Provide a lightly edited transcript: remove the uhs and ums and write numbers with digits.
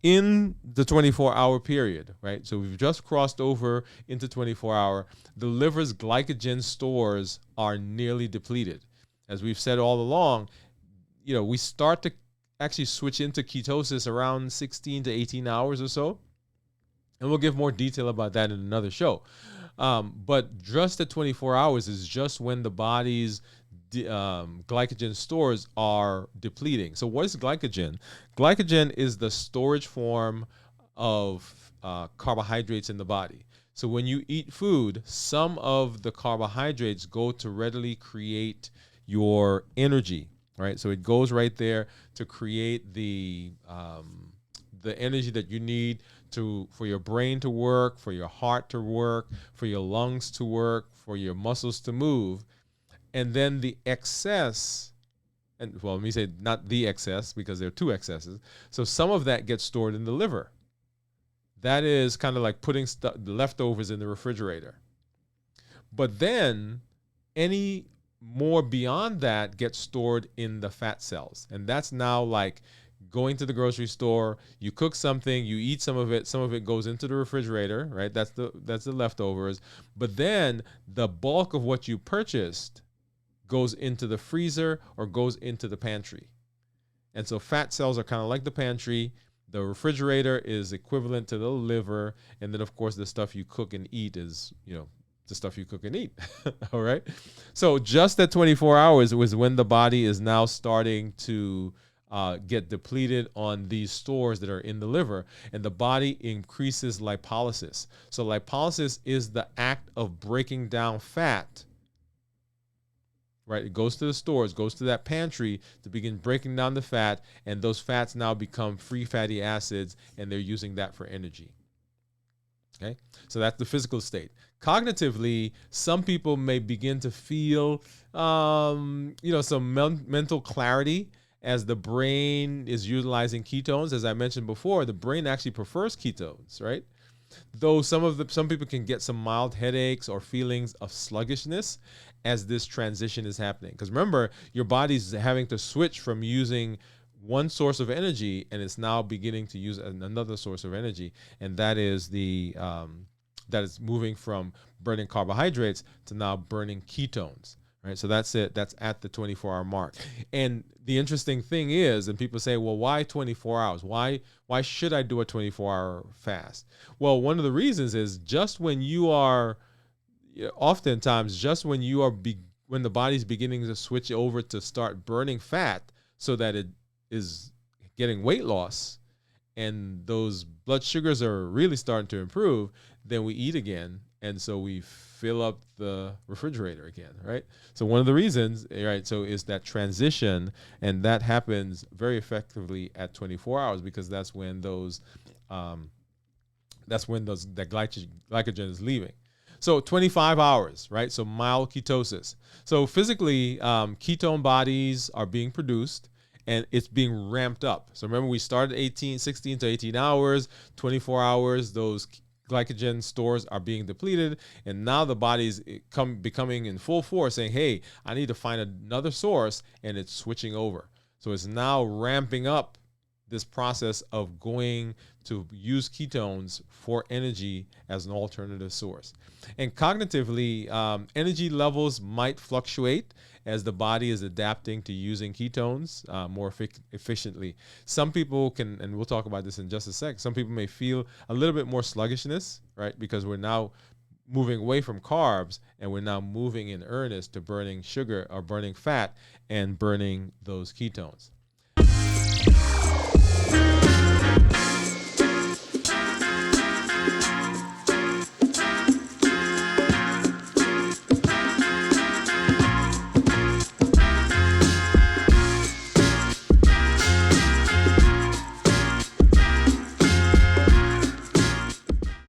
in the 24-hour period, right? So we've just crossed over into 24-hour. The liver's glycogen stores are nearly depleted. As we've said all along, we start to actually switch into ketosis around 16 to 18 hours or so. And we'll give more detail about that in another show. But just at 24 hours is just when the body's glycogen stores are depleting. So what is glycogen? Glycogen is the storage form of carbohydrates in the body. So when you eat food, some of the carbohydrates go to readily create your energy, right? So it goes right there to create the energy that you need for your brain to work, for your heart to work, for your lungs to work, for your muscles to move. And then the excess, and well, let me say not the excess because there are two excesses. So some of that gets stored in the liver. That is kind of like putting the leftovers in the refrigerator. But then any more beyond that gets stored in the fat cells. And that's now like going to the grocery store, you cook something, you eat some of it goes into the refrigerator, right? That's the leftovers. But then the bulk of what you purchased goes into the freezer or goes into the pantry. And so fat cells are kind of like the pantry. The refrigerator is equivalent to the liver. And then, of course, the stuff you cook and eat is, the stuff you cook and eat. All right. So just at 24 hours was when the body is now starting to get depleted on these stores that are in the liver, and the body increases lipolysis. So lipolysis is the act of breaking down fat. Right, it goes to the stores, goes to that pantry to begin breaking down the fat, and those fats now become free fatty acids, and they're using that for energy. Okay, so that's the physical state. Cognitively, some people may begin to feel, some mental clarity as the brain is utilizing ketones. As I mentioned before, the brain actually prefers ketones, right? Though some people can get some mild headaches or feelings of sluggishness as this transition is happening. Because remember, your body's having to switch from using one source of energy, and it's now beginning to use another source of energy, and that is that is moving from burning carbohydrates to now burning ketones. Right, so that's it. That's at the 24-hour mark. And the interesting thing is, and people say, well, why 24 hours? Why should I do a 24-hour fast? Well, one of the reasons is just when you are, oftentimes, just when you are, when the body's beginning to switch over to start burning fat so that it is getting weight loss and those blood sugars are really starting to improve, then we eat again. And so we fill up the refrigerator again, right? So one of the reasons, right, so is that transition, and that happens very effectively at 24 hours because that's when that glycogen is leaving. So 25 hours, right? So mild ketosis. So physically, ketone bodies are being produced, and it's being ramped up. So remember, we started 16 to 18 hours, 24 hours, those glycogen stores are being depleted, and now the body's becoming in full force saying, hey, I need to find another source, and it's switching over. So it's now ramping up this process of going to use ketones for energy as an alternative source. And cognitively, energy levels might fluctuate as the body is adapting to using ketones more efficiently. Some people can, and we'll talk about this in just a sec, some people may feel a little bit more sluggishness, right? Because we're now moving away from carbs and we're now moving in earnest to burning sugar or burning fat and burning those ketones.